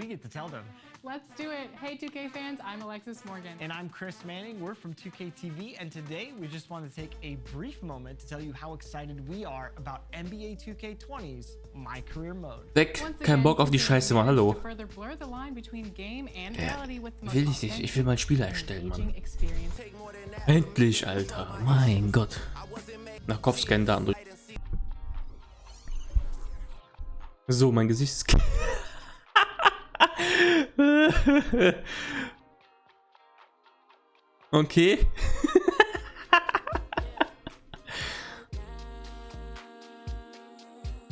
We get to tell them. Let's do it. Hey 2K fans, I'm Alexis Morgan. And I'm Chris Manning. We're from 2K TV, and today we just want to take a brief moment to tell you how excited we are about NBA 2K20's My Career Mode. Weg, kein Bock auf die Scheiße, Mann, hallo. Will ich nicht, ich will mein Spiel erstellen, Mann. Endlich, Alter, mein Gott. Nach Kopfscan da durch. So, mein Gesichtsscan. Okay.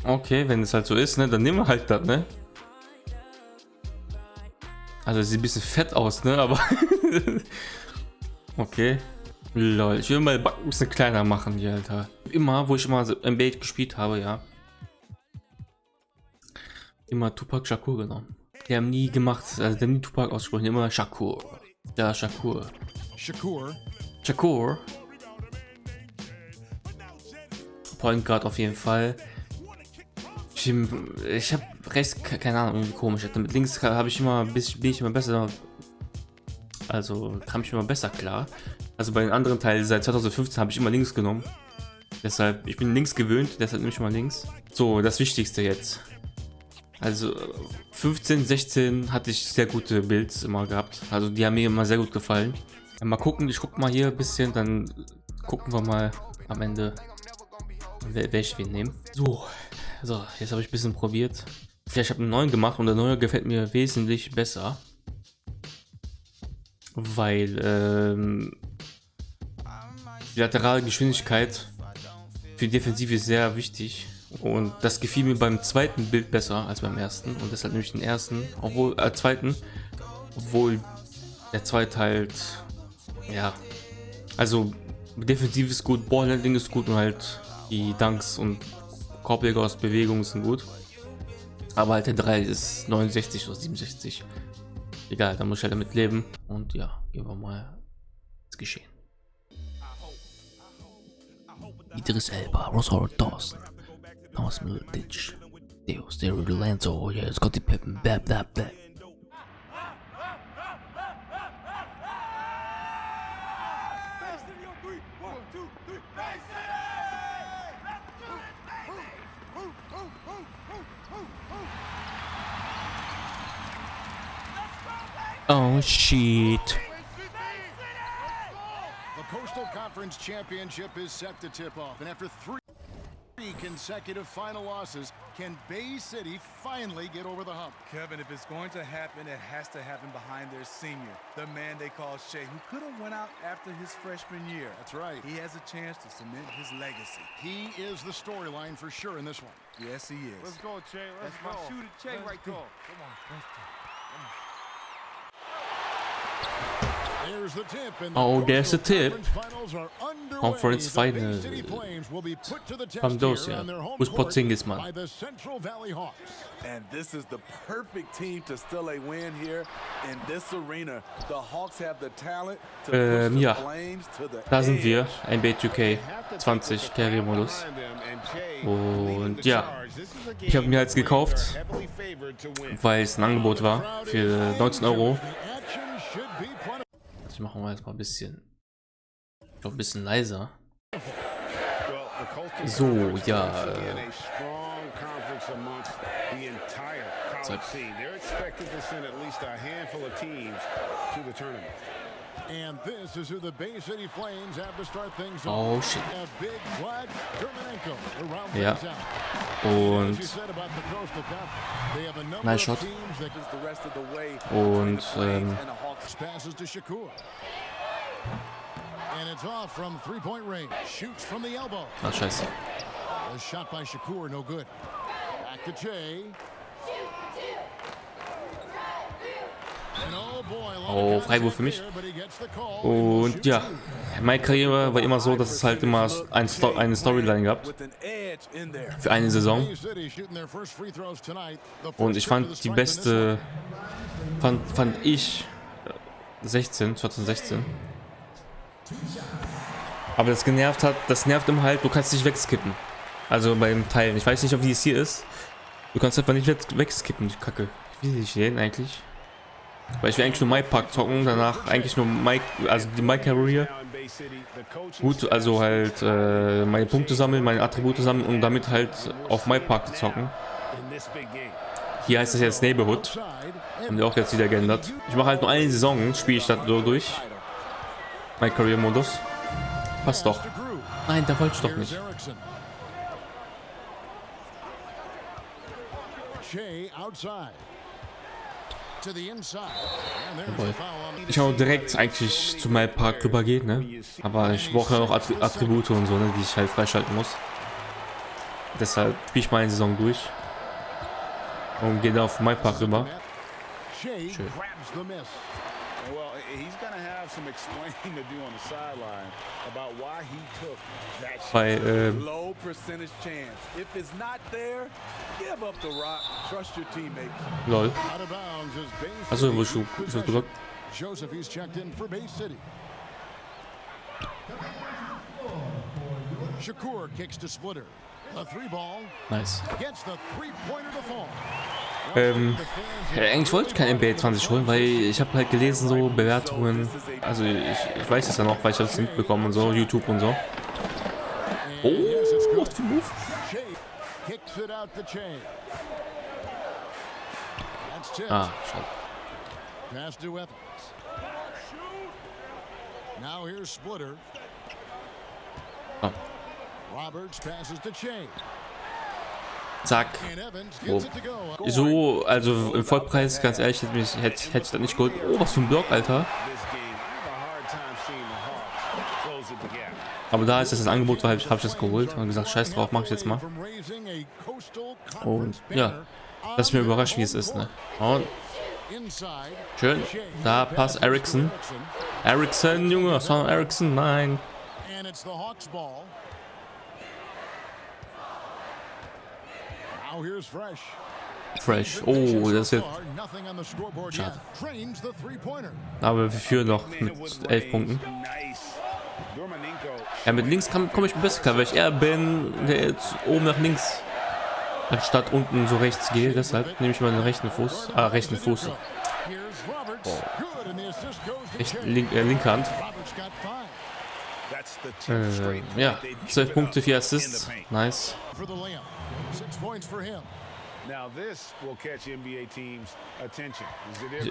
Okay, wenn es halt so ist, ne, dann nehmen wir halt das, ne? Also sieht ein bisschen fett aus, ne, aber okay. Lol, ich will mal den Backen ein bisschen kleiner machen hier, Alter. Immer, wo ich immer so NBA gespielt habe, ja. Immer Tupac Shakur genommen. Die haben nie gemacht, also die haben nie Tupac ausgesprochen, immer Shakur. Ja, Shakur. Shakur. Point Guard auf jeden Fall. Ich habe rechts, keine Ahnung, irgendwie komisch. Mit links habe ich immer, bin ich immer besser. Also kam ich immer besser klar. Also bei den anderen Teilen seit 2015 habe ich immer links genommen. Deshalb, ich bin links gewöhnt, deshalb nehme ich mal links. So, das Wichtigste jetzt. Also 15, 16 hatte ich sehr gute Builds immer gehabt. Also die haben mir immer sehr gut gefallen. Mal gucken, ich gucke mal hier ein bisschen, dann gucken wir mal am Ende, welche wir nehmen. So, jetzt habe ich ein bisschen probiert. Ja, ich habe einen neuen gemacht und der neue gefällt mir wesentlich besser. Weil die laterale Geschwindigkeit für die Defensive ist sehr wichtig. Und das gefiel mir beim zweiten Bild besser als beim ersten. Und deshalb nehme ich den ersten, obwohl der zweite halt, ja, also defensiv ist gut, Ballhandling ist gut und halt die Dunks und Korbleger aus Bewegung sind gut. Aber halt der 3 ist 69 oder 67. Egal, da muss ich halt damit leben. Und ja, gehen wir mal ins Geschehen. Idris Elba, Rosario Dawson. Thomas Middleditch, Deus, der Lanzo, ja, jetzt kommt die Pippen, bab. Oh shit. The Coastal Conference Championship is set to tip off, and after three consecutive final losses, can Bay City finally get over the hump? Kevin, if it's going to happen, it has to happen behind their senior, the man they call Shea, who could have went out after his freshman year. That's right. He has a chance to cement his legacy. He is the storyline for sure in this one. Yes, he is. Let's go, Che. Let's go. My shooter, Che, right there. Come on. Let's go. Oh, there's the tip. Conference Final. From those, yeah. Who's Porzingis, man? And this is the perfect team to still a win here in this arena. The Hawks have the talent to push the flames to the da sind wir, NBA 2K20 Karrieremodus. Und ja, ich habe mir jetzt gekauft, weil es ein Angebot war für 19 Euro. Ich mache mal jetzt mal ein bisschen leiser. So, ja. Oh shit. Ja. Und nice Shot. Und passes to Shakur. And it's off from three-point range. Shoots from the elbow. Ah, scheiße. A shot by Shakur, no good. Back to Che. Oh, Freiwurf für mich. Und ja, meine Karriere war immer so, dass es halt immer eine Storyline gab. Für eine Saison. Und ich fand die beste, fand ich 2016. Aber das genervt hat, das nervt immer halt, du kannst nicht wegskippen. Also beim Teilen. Ich weiß nicht, ob wie es hier ist. Du kannst einfach nicht wegskippen, die Kacke. Wie will ich den eigentlich? Weil ich will eigentlich nur My Pack zocken, danach eigentlich nur also die My Career. Gut, also halt meine Punkte sammeln, meine Attribute sammeln und damit halt auf My Pack zocken. Hier heißt es jetzt Neighborhood. Haben die auch jetzt wieder geändert. Ich mache halt nur eine Saison, spiele ich das so durch. My Career Modus. Passt doch. Nein, da wollte ich doch nicht. Ich auch direkt eigentlich zu meinem Park rübergeht, ne? Aber ich brauche ja noch Attribute und so, ne, die ich halt freischalten muss. Deshalb spiele ich meine Saison durch und gehe dann auf My Park rüber. Schön. Bei lol. Also wo ich gedrückt. Shakur kicks to Splitter. A three ball. Nice. Gets the three-pointer to fall. Eigentlich wollte ich kein NBA 20 holen, weil ich habe halt gelesen, so Bewertungen, also ich weiß das ja noch, weil ich das mitbekommen und so, YouTube und so. Oh, was für ein Move. Ah, schade. Oh. Zack. Oh. So, also im Vollpreis, ganz ehrlich, hätte ich das nicht geholt. Oh, was für ein Block, Alter. Aber da ist das Angebot, weil habe ich das geholt und gesagt, scheiß drauf, mach ich jetzt mal. Und ja, lass mich überraschen, wie es ist, ne? Und schön, da passt Ericsson. Ericsson, Junge, Son Ericsson, nein. Fresh. Oh, das ist jetzt schade. Aber wir führen noch mit 11 Punkten. Ja, mit links komme ich besser klar, weil ich eher bin, der jetzt oben nach links anstatt unten so rechts geht. Deshalb nehme ich mal den rechten Fuß. Rechten Fuß. Oh. Linke Hand. Ja, 12 Punkte, 4 Assists. Nice.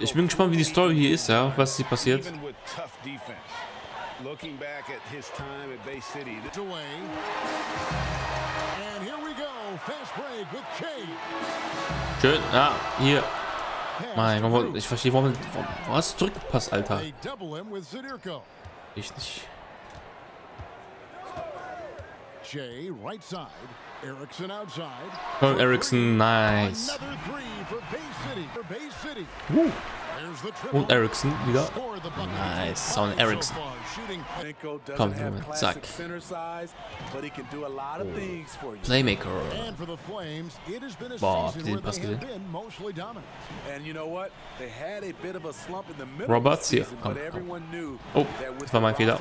Ich bin gespannt, wie die Story hier ist, ja, was hier passiert. Schön, ja, hier. Mein Gott, ich verstehe, warum hast du zurückgepasst, Alter? Ich nicht. Von Ericsson, nice. Und Ericsson wieder. Nice, Son Ericsson. Komm, zack. Playmaker. Boah, den Pass gesehen. Roberts hier. Komm. Oh, das war mein Fehler.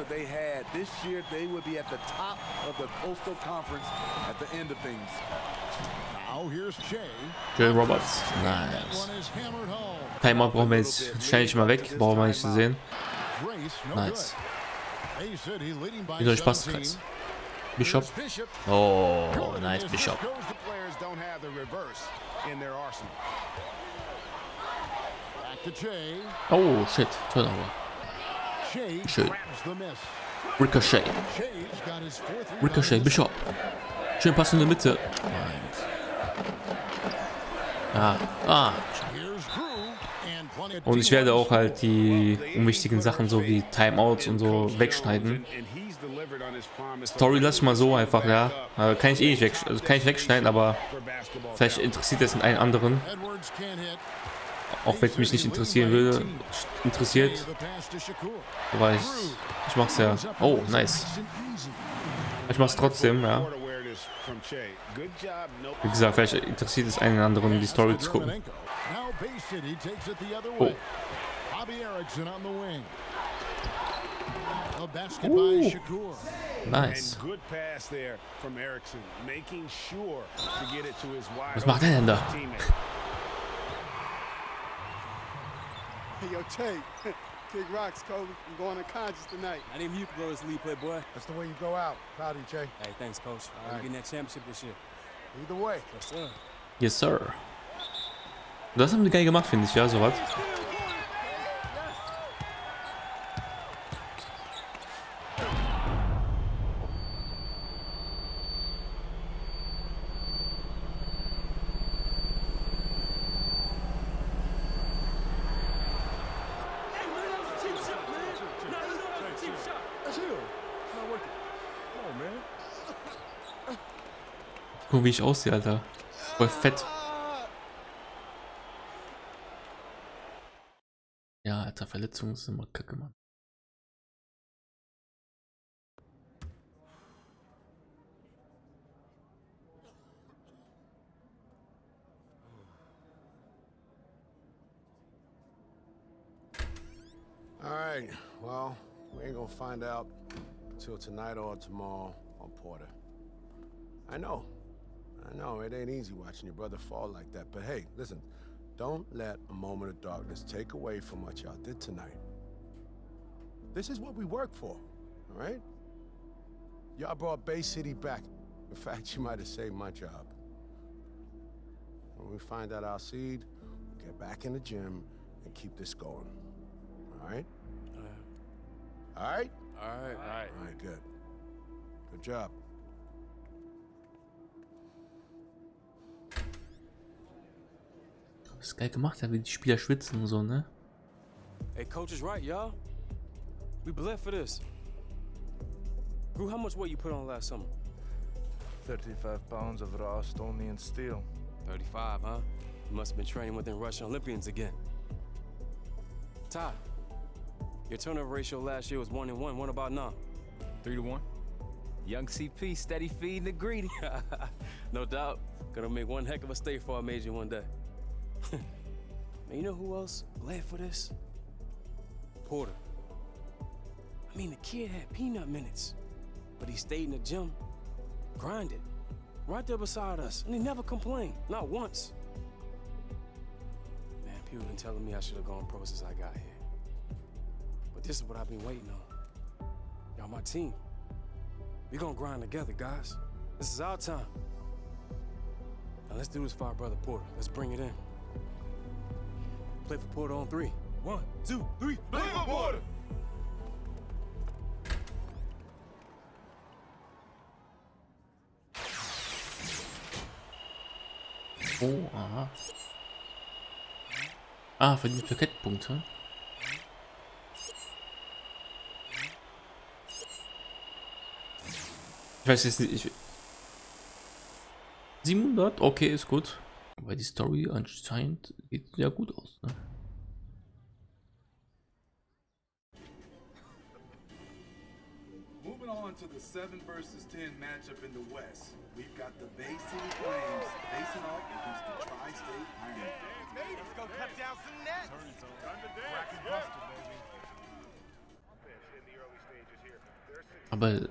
Jay Roberts. Nice. Timeout brauchen wir jetzt schnell nicht mal weg. Brauchen wir nicht zu sehen. Nice. Wie soll ich passen? Kreis. Bishop. Oh, nice Bishop. Oh, shit. Turnover. Schön. Ricochet. Ricochet, Bishop. Schön Pass in der Mitte. Und ich werde auch halt die unwichtigen Sachen so wie Timeouts und so wegschneiden. Story lasse ich mal so einfach, ja. Kann ich eh nicht wegschneiden, aber vielleicht interessiert es einen anderen. Auch wenn es mich nicht interessiert. Aber ich mach's ja. Oh, nice. Ich mach's trotzdem, ja. Wie gesagt, vielleicht interessiert es einen anderen, die Story zu gucken. Oh. Nice. Was macht er denn da? Yo, Che, kick rocks, Kobe. I'm going unconscious tonight. I didn't you can blow this lead, playboy. That's the way you go out. Proud of you, Che. Hey, thanks, coach. All right. Getting that championship this year. Either way. Yes, sir. Yes, sir. Das haben die geil gemacht, finde ich, ja, sowas. Guck, wie ich aussehe, Alter. Voll fett. Ja, Alter, Verletzungen ist immer kacke, Mann. All right, well, we ain't gonna find out until tonight or tomorrow on Porter. I know, it ain't easy watching your brother fall like that, but hey, listen, don't let a moment of darkness take away from what y'all did tonight. This is what we work for, all right? Y'all brought Bay City back. In fact, you might have saved my job. When we find out our seed, we'll get back in the gym and keep this going. All right? All right? All right. All right, good. Good job. Das ist geil gemacht, ja, wie die Spieler schwitzen und so, ne? Hey, coach is right, y'all. We bled for this. Gru, how much weight you put on last summer? 35 pounds of raw Estonian steel. 35, huh? You must have been training with them Russian Olympians again. Ty, your turnover ratio last year was 1-1. What about now? 3-1. Young CP, steady feeding the greedy. No doubt. Gonna make one heck of a stay for our major one day. Man, you know who else bled for this? Porter. I mean, the kid had peanut minutes, but he stayed in the gym, grinded, right there beside us, and he never complained, not once. Man, people been telling me I should have gone pro since I got here. But this is what I've been waiting on. Y'all my team. We gonna grind together, guys. This is our time. Now let's do this for our brother Porter. Let's bring it in. Play for Porter on 3. 1, 2, 3, play for Porter! Oh, aha. Ah, verdient Parkettpunkte. Ich weiß jetzt nicht. 700? Okay, ist gut. Aber die Story anscheinend sieht sehr gut aus, ne? Moving on to the 7 versus 10 matchup in the West. We've got the Bay City Flames facing off against the Tri-State Iron. Let's go cut down some nets. Aber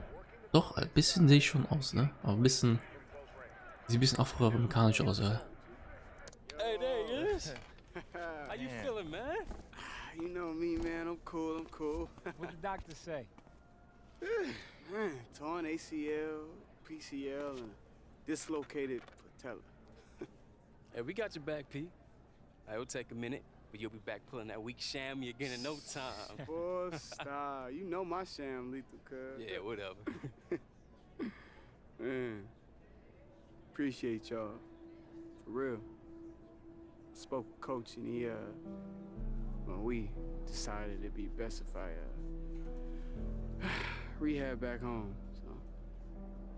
doch, ein bisschen sehe ich schon aus, ne? Aber ein bisschen. Sieht ein bisschen afroamerikanisch aus, ja. Hey, there he is. How you feeling, man? You know me, man. I'm cool. What'd the doctor say? Man, torn ACL, PCL, and dislocated patella. Hey, we got your back, P. It'll take a minute, but you'll be back pulling that weak sham again in no time. Boy, stop. You know my sham lethal, cuz. Yeah, whatever. Man, appreciate y'all. For real. Spoke with Coach and he, when we decided it'd be best if I, rehab back home, so.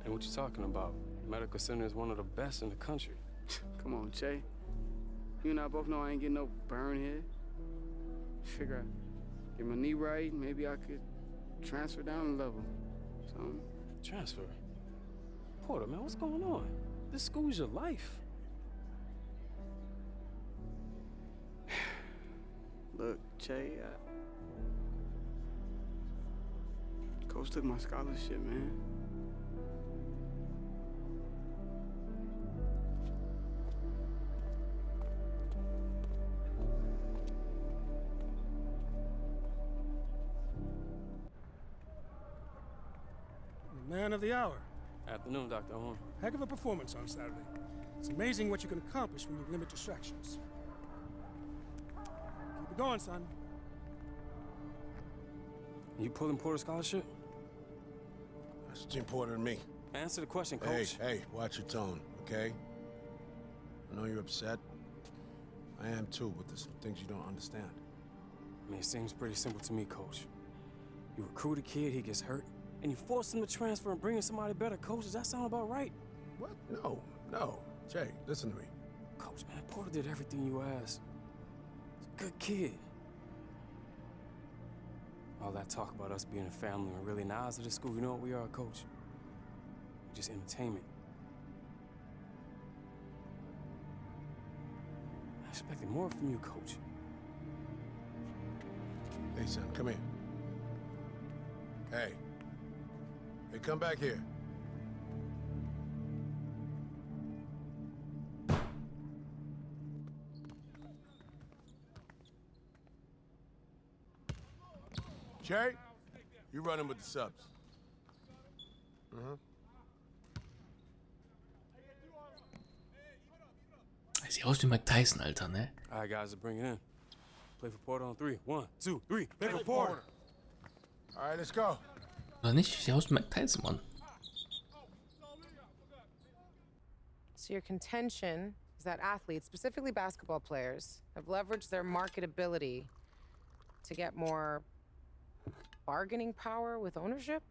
And what you talking about? Medical center is one of the best in the country. Come on, Che. You and I both know I ain't getting no burn here. Figure I get my knee right, maybe I could transfer down a level. So. Transfer? Porter, man, what's going on? This school's your life. Look, Che, Coach took my scholarship, man. Man of the hour. Afternoon, Dr. Owen. Heck of a performance on Saturday. It's amazing what you can accomplish when you limit distractions. Keep it going, son. You pulling Porter scholarship? That's Jim Porter and me. Answer the question, Coach. Hey, watch your tone, okay? I know you're upset. I am too, but there's some things you don't understand. I mean, it seems pretty simple to me, Coach. You recruit a kid, he gets hurt, and you force him to transfer and bring in somebody better. Coach, does that sound about right? What? No. Jay, listen to me. Coach, man, Porter did everything you asked. He's a good kid. All that talk about us being a family and really in the eyes of the school, you know what we are, Coach? We're just entertainment. I expected more from you, Coach. Hey, son, come here. Hey, come back here. Jay, you running with the subs. Sieht aus wie Mike Tyson, Alter, ne? All right, guys, bring it in. Play for Porter on 3. 1, 2, 3. Play for Porter. All right, let's go. Oder nicht? Sieht aus wie Mike Tyson, Mann. So your contention is that athletes, specifically basketball players, have leveraged their marketability to get more bargaining power with ownership?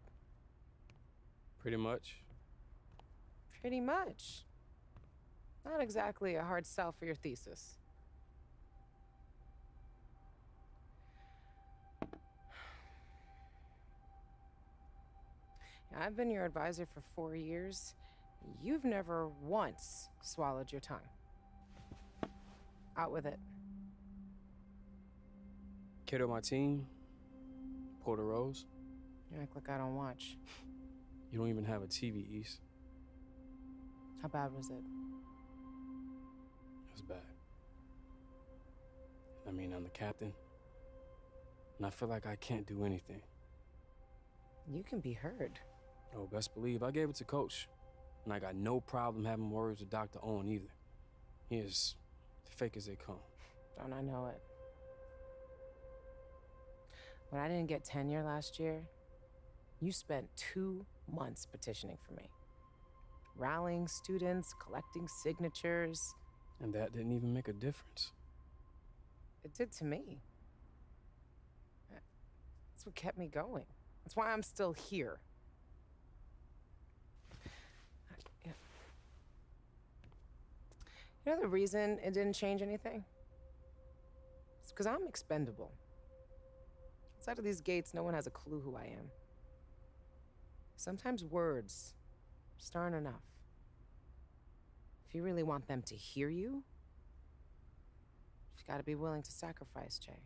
Pretty much. Pretty much. Not exactly a hard sell for your thesis. I've been your advisor for 4 years. You've never once swallowed your tongue. Out with it. Kid on my team, Porter Rose. You act like I don't watch. You don't even have a TV, East. How bad was it? It was bad. I mean, I'm the captain, and I feel like I can't do anything. You can be heard. Oh, best believe I gave it to Coach, and I got no problem having words with Dr. Owen either. He is fake as they come. Don't I know it? When I didn't get tenure last year, you spent 2 months petitioning for me. Rallying students, collecting signatures. And that didn't even make a difference. It did to me. That's what kept me going. That's why I'm still here. You know the reason it didn't change anything? It's because I'm expendable. Outside of these gates, no one has a clue who I am. Sometimes words just aren't enough. If you really want them to hear you, you've got to be willing to sacrifice, Jay.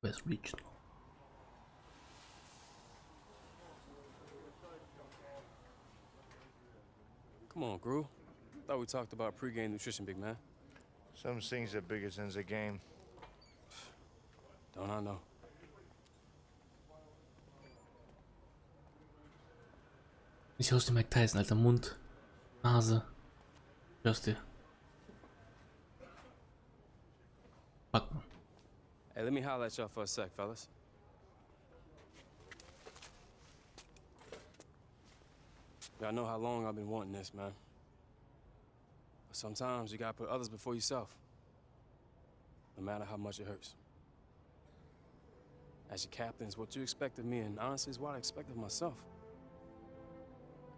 West Regional. Come on, Gru. Thought we talked about pregame nutrition, big man. Some things are bigger than the game. Don't I know? Nicht aus dem Mike Tyson, Alter. Mund, Nase. Hörst du? Backen. Hey, let me holler at y'all for a sec, fellas. Y'all know how long I've been wanting this, man. But sometimes you gotta put others before yourself, no matter how much it hurts. As your captain, it's what you expect of me, and honestly, it's what I expect of myself.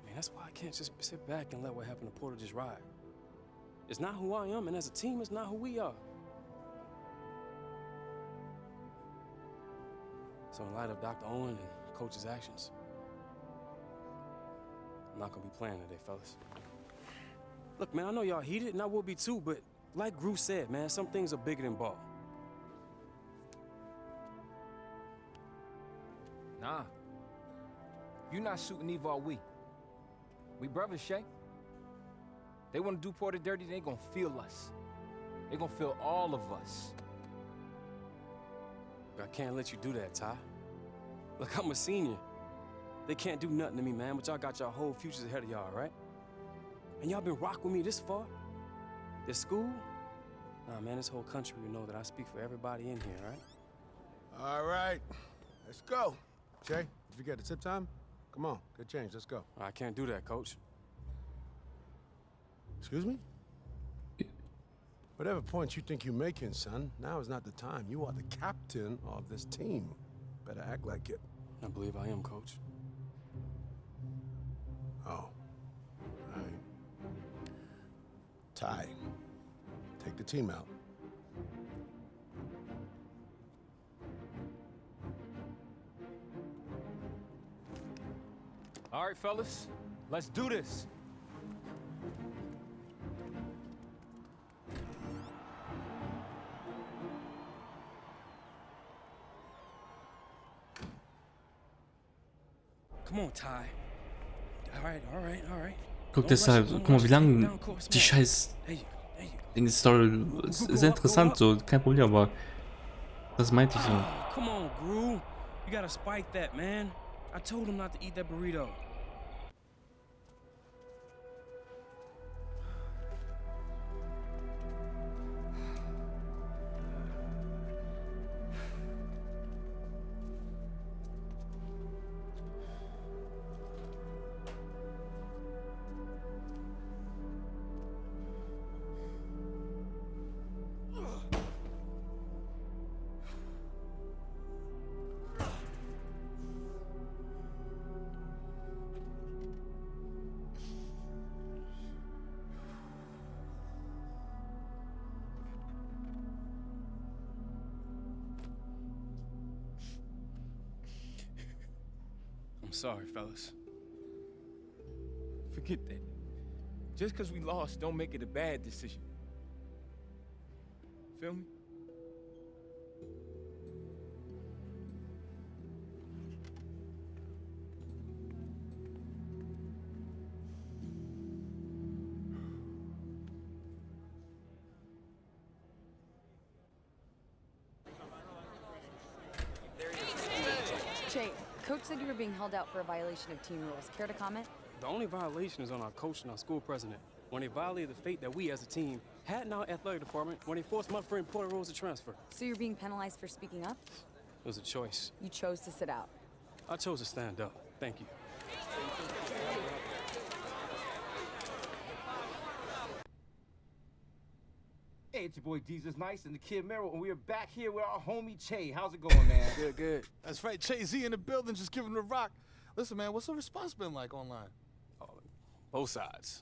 I mean, that's why I can't just sit back and let what happened to Porter just ride. It's not who I am, and as a team, it's not who we are. So in light of Dr. Owen and Coach's actions, I'm not gonna be playing today, fellas. Look, man, I know y'all heated, and I will be too, but like Gru said, man, some things are bigger than ball. Nah. You not shooting Eva all week. We brothers, Shay. They want to do Porter dirty, they gonna feel us. They're gonna feel all of us. I can't let you do that, Ty. Look, I'm a senior. They can't do nothing to me, man, but y'all got y'all whole futures ahead of y'all, right? And y'all been rocking with me this far? This school? Nah, man, this whole country will know that I speak for everybody in here, right? All right, let's go. Che, did you get the tip time? Come on, good change, let's go. I can't do that, Coach. Excuse me? Whatever points you think you're making, son, now is not the time. You are the captain of this team. Better act like it. I believe I am, Coach. Oh. All right. Ty, take the team out. All right, fellas, let's do this. Come on, Ty. All right. Guck deshalb, guck mal, wie lang die scheiß Ding-Story ist. Sehr interessant, so, kein Problem, aber das meinte ich so. Come on, Gru. You gotta spike that, man. I told him not to eat that burrito. I'm sorry, fellas. Forget that. Just because we lost don't make it a bad decision. Feel me? Jay, Coach said you were being held out for a violation of team rules. Care to comment? The only violation is on our coach and our school president, when they violated the fate that we as a team had in our athletic department when they forced my friend Porter Rose to transfer. So you're being penalized for speaking up? It was a choice. You chose to sit out. I chose to stand up. Thank you. Hey, it's your boy Jesus Nice and the Kid Mero, and we're back here with our homie Che. How's it going, man? Good. That's right, Che Z in the building, just giving the rock. Listen, man, what's the response been like online? Oh, both sides.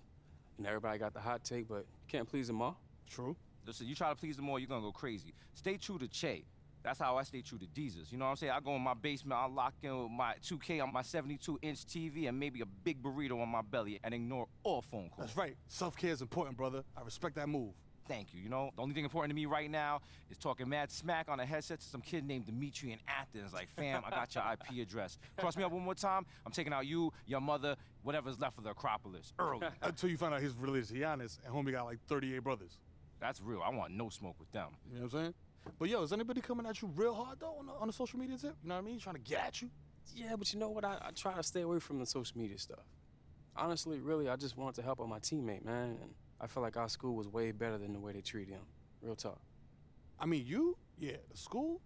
And everybody got the hot take, but you can't please them all. True. Listen, you try to please them all, you're gonna go crazy. Stay true to Che. That's how I stay true to Jesus. You know what I'm saying? I go in my basement, I lock in with my 2K on my 72-inch TV and maybe a big burrito on my belly and ignore all phone calls. That's right. Self-care is important, brother. I respect that move. Thank you. You know, the only thing important to me right now is talking mad smack on a headset to some kid named Dimitri in Athens. Like, fam, I got your IP address. Cross me up one more time, I'm taking out you, your mother, whatever's left of the Acropolis, early. Until you find out he's related to Giannis, and homie got like 38 brothers. That's real. I want no smoke with them. You know what I'm saying? But yo, is anybody coming at you real hard though on the social media tip? You know what I mean? Trying to get at you? Yeah, but you know what? I try to stay away from the social media stuff. Honestly, really, I just wanted to help out my teammate, man. And I feel like our school was way better than the way they treat him. Real talk. I mean, you? Yeah, the school?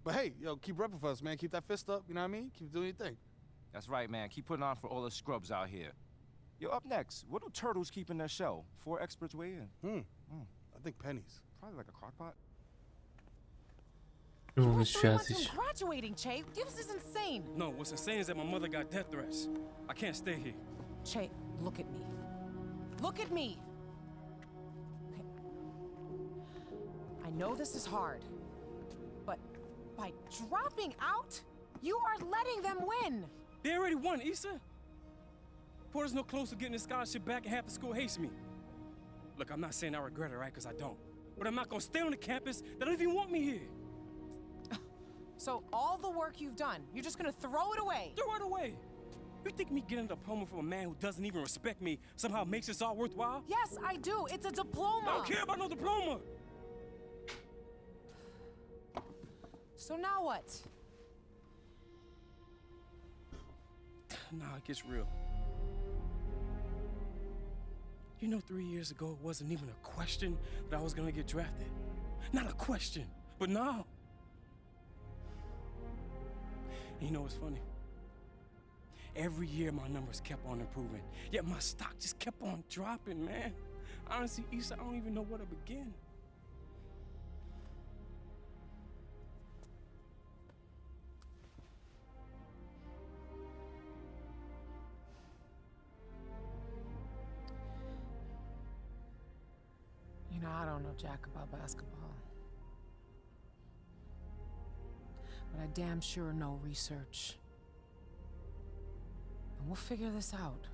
But hey, yo, keep repping for us, man. Keep that fist up, you know what I mean? Keep doing your thing. That's right, man. Keep putting on for all the scrubs out here. Yo, up next, what do turtles keep in their shell? 4 experts weigh in. I think pennies. Probably like a crock pot. Junge, ist fertig. Graduating, Che. This is insane. No, what's insane is that my mother got death threats. I can't stay here. Che, look at me. Look at me. Okay. I know this is hard, but by dropping out, you are letting them win. They already won, Issa. Porter's no closer to getting his scholarship back and half the school hates me. Look, I'm not saying I regret it, right? Because I don't. But I'm not gonna stay on the campus. They don't even want me here. So all the work you've done, you're just gonna throw it away? Throw it away? You think me getting a diploma from a man who doesn't even respect me somehow makes this all worthwhile? Yes, I do. It's a diploma. I don't care about no diploma. So now what? Nah, it gets real. You know, 3 years ago, it wasn't even a question that I was gonna get drafted. Not a question, but now. And you know what's funny? Every year, my numbers kept on improving, yet my stock just kept on dropping, man. Honestly, Issa, I don't even know where to begin. You know, I don't know jack about basketball. But I damn sure know research. And we'll figure this out.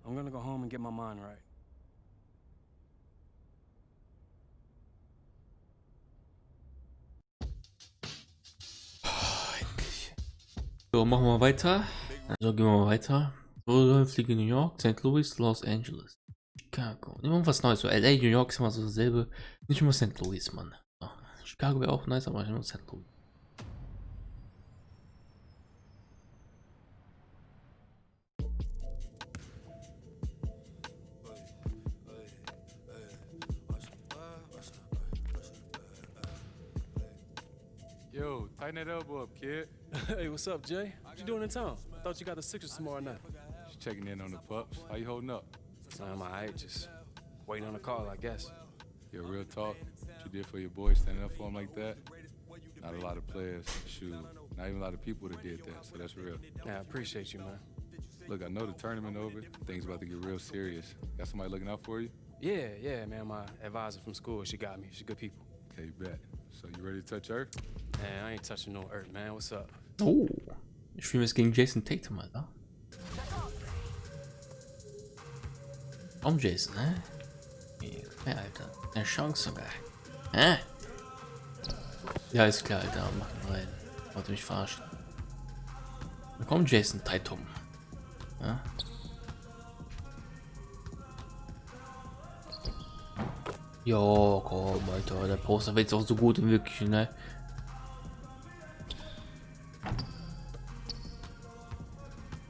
I'm gonna go home and get my mind right. So, machen wir weiter. Also gehen wir mal weiter. So, fliege New York, St. Louis, Los Angeles, Chicago. Nehmen wir was Neues. So, LA, New York ist immer so dasselbe. Nicht immer St. Louis, Mann. So, Chicago wäre auch nice, aber nicht nur St. Louis. Yo, tighten that elbow up, kid. Hey, what's up, Jay? What you doing in town? Thought you got the Sixers tomorrow night. Just checking in on the pups. How you holding up? I'm alright, just waiting on a call, I guess. Yeah, real talk. What you did for your boy, standing up for him like that? Not a lot of players, shoot, not even a lot of people that did that, so that's real. Yeah, I appreciate you, man. Look, I know the tournament over. Things about to get real serious. Got somebody looking out for you? Yeah, man. My advisor from school, she got me. She's good people. Okay, bet. So you ready to touch earth? Man, I ain't touching no earth, man. What's up? Oh, ich spiele jetzt gegen Jason Tatum, Alter. Warum Jason, hä? Ja, Alter. Eine Chance sogar. Hä? Ja, ist klar, Alter. Mach ihn rein. Wollte mich verarschen. Komm, Jason Tatum. Ja? Jo, komm, Alter. Der Poster wird jetzt auch so gut im Wirklichen, ne?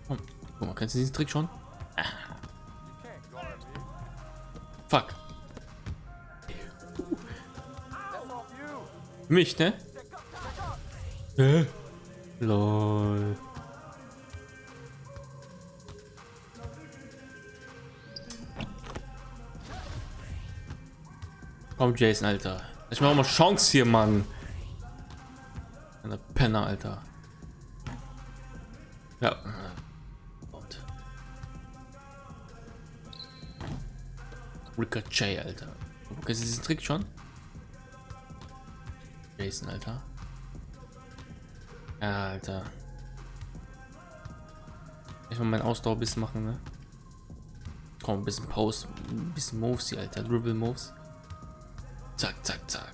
Oh, guck mal, kennst du diesen Trick schon? Ah. Fuck. Mich, ne? Lol. Komm, Jason, Alter. Ich mach auch mal Chance hier, Mann. Eine Penner, Alter. Ja. Und. Ricochet, Alter. Kennst du diesen Trick schon? Jason, Alter. Ja, Alter. Ich will meinen Ausdauer ein bisschen machen, ne? Komm, ein bisschen Pause, ein bisschen Moves hier, Alter. Dribble Moves. Zack, zack, zack.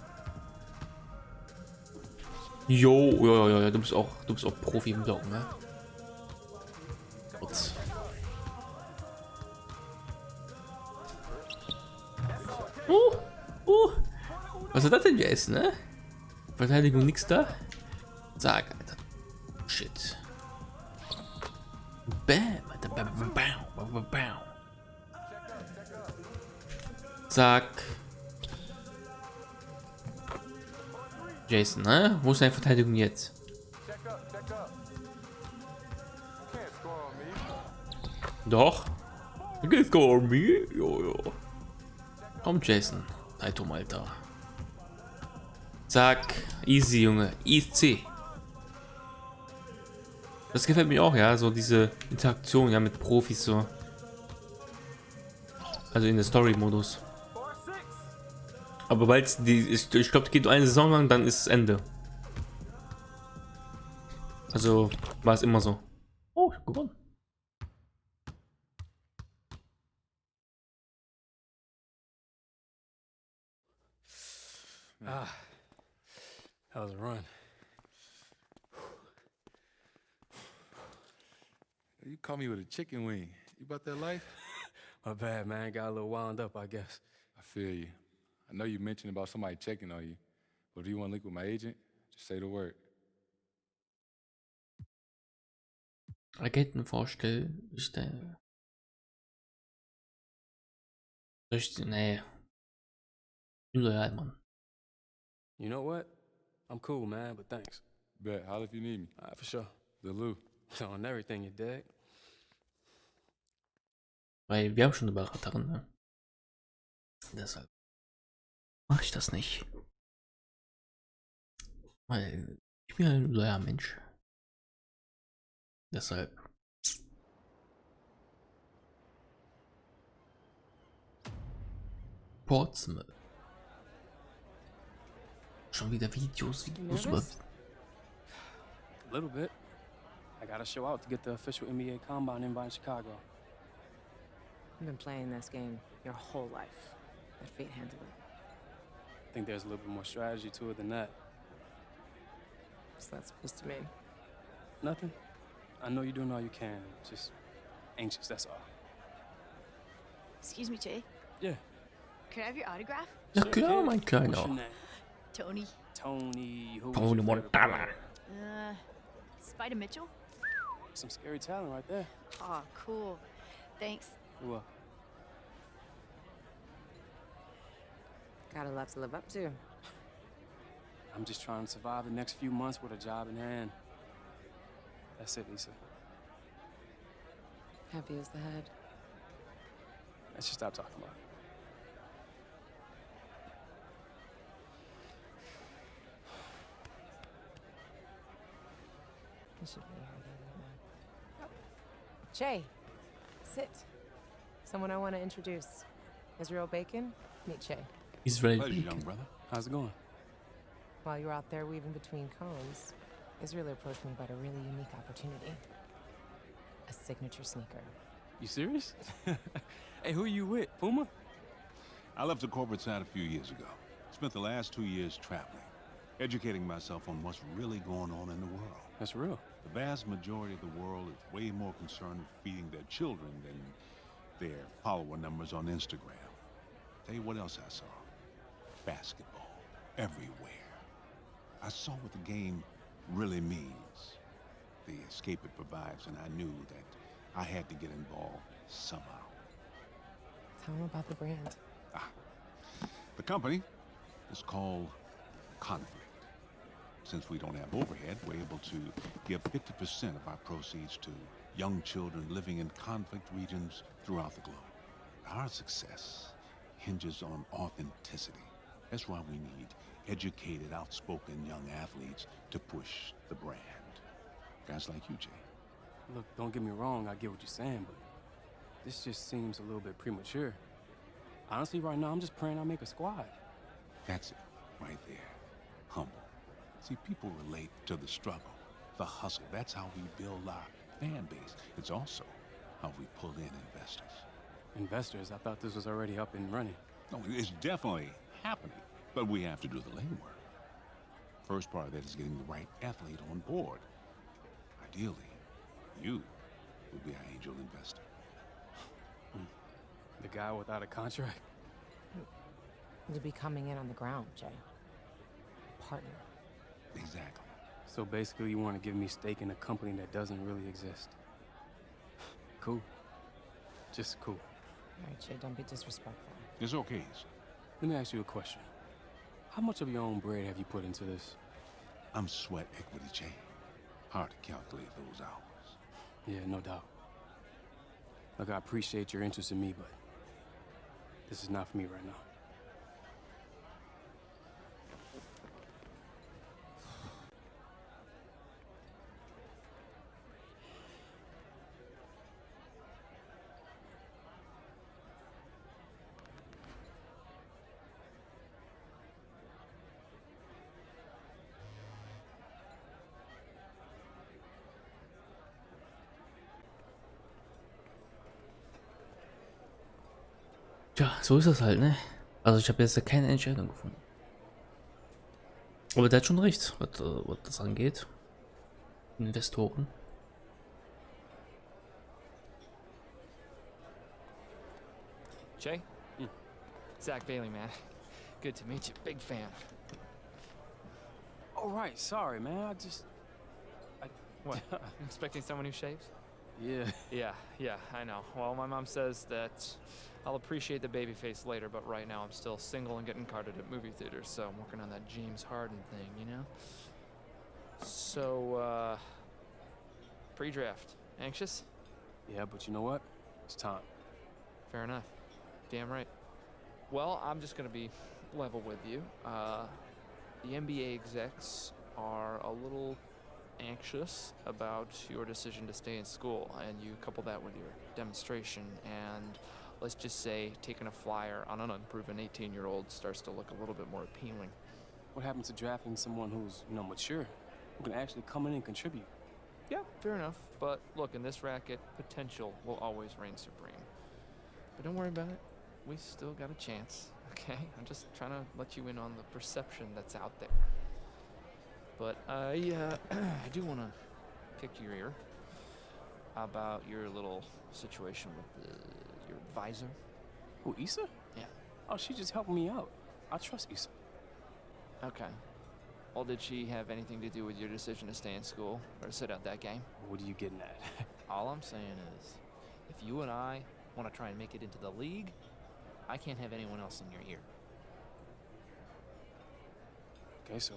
Jo, ja, du bist auch Profi im Blocken, ne? Ups. Was ist das denn, Jason, ne? Verteidigung nix da? Zack, Alter. Shit. Bam, Alter. Bam, bam, bam, bam. Zack. Jason, ne? Wo ist deine Verteidigung jetzt? Doch. You can score me. Jo. Komm, Jason. Tatum, Alter. Zack. Easy, Junge. Easy. Das gefällt mir auch, ja. So diese Interaktion, ja, mit Profis so. Also in der Story-Modus. Aber weil es ich glaube, es geht eine Saison lang, dann ist es Ende. Also war es immer so. Oh, ich hab gewonnen. That was a run. You call me with a chicken wing. You about that life? My bad, man. Got a little wound up, I guess. I feel you. I know you mentioned about somebody checking on you, but if you want to link with my agent, just say the word. Agentenvorstellung. Nee. Loyal, Mann. You know what? I'm cool, man, but thanks. Bet. Holla if you need me. For sure. The Lou. On everything, you dig? Weil wir haben schon eine Beraterin, ne? Deshalb mache ich das nicht. Weil ich bin ein loyaler Mensch. Deshalb. Portsmouth. Schon wieder Videos über. A little bit. I gotta show out to get the official NBA Combine invite in Chicago. You've been playing this game your whole life. Let fate handle it. I think there's a little bit more strategy to it than that. What's that supposed to mean? Nothing. I know you're doing all you can. Just anxious, that's all. Excuse me, Jay. Yeah. Could I have your autograph? Ja klar, mein What's your Kleiner. name? Tony. Tony. Who's Tony your favorite Montana. player? Spider Mitchell? Some scary talent right there. Aw, cool. Thanks. You're welcome. Got a lot to live up to. I'm just trying to survive the next few months with a job in hand. That's it, Lisa. Happy as the head. Let's just stop talking about it. You should be here right now. Jay, sit. Someone I want to introduce. Israel Bacon, meet Jay. Israel Pleasure, young Bacon. brother. How's it going? While you were out there weaving between cones, Israel approached me about a really unique opportunity. A signature sneaker. You serious? Hey, who you with? Puma? I left the corporate side a few years ago. Spent the last 2 years traveling, educating myself on what's really going on in the world. That's real. The vast majority of the world is way more concerned with feeding their children than their follower numbers on Instagram. Tell you what else I saw. Basketball. Everywhere. I saw what the game really means. The escape it provides, and I knew that I had to get involved somehow. Tell him about the brand. The company is called Conflict. Since we don't have overhead, we're able to give 50% of our proceeds to young children living in conflict regions throughout the globe. Our success hinges on authenticity. That's why we need educated, outspoken young athletes to push the brand. Guys like you, Jay. Look, don't get me wrong, I get what you're saying, but this just seems a little bit premature. Honestly, right now, I'm just praying I make a squad. That's it, right there. Humble. See, people relate to the struggle, the hustle. That's how we build our fan base. It's also how we pull in investors. Investors? I thought this was already up and running. No, it's definitely happening, but we have to do the legwork. First part of that is getting the right athlete on board. Ideally, you would be our angel investor. The guy without a contract? You'll be coming in on the ground, Jay. Partner. Exactly. So basically, you want to give me stake in a company that doesn't really exist. Cool. Just cool. All right, Jay, don't be disrespectful. It's okay, sir. Let me ask you a question. How much of your own bread have you put into this? I'm sweat equity, Jay. Hard to calculate those hours. Yeah, no doubt. Look, I appreciate your interest in me, but this is not for me right now. Tja, so ist das halt, ne? Also ich habe jetzt keine Entscheidung gefunden. Aber der hat schon recht, was das angeht. Investoren. Jay? Zach Bailey, man. Good to meet you. Big fan. Oh, right. Sorry, man. What? You expecting someone who shaves? Yeah. Yeah, I know. Well, my mom says that I'll appreciate the baby face later, but right now I'm still single and getting carded at movie theaters, so I'm working on that James Harden thing, you know? So, pre-draft. Anxious? Yeah, but you know what? It's time. Fair enough. Damn right. Well, I'm just gonna be level with you. The NBA execs are a little anxious about your decision to stay in school, and you couple that with your demonstration, and let's just say taking a flyer on an unproven 18-year-old starts to look a little bit more appealing. What happens to drafting someone who's, mature, who can actually come in and contribute? Yeah, fair enough. But look, in this racket, potential will always reign supreme. But don't worry about it. We still got a chance, okay? I'm just trying to let you in on the perception that's out there. But I do want to pick your ear about your little situation with your advisor. Who, Issa? Yeah. Oh, she just helped me out. I trust Issa. Okay. Well, did she have anything to do with your decision to stay in school or sit out that game? What are you getting at? All I'm saying is, if you and I want to try and make it into the league, I can't have anyone else in your ear. Okay, so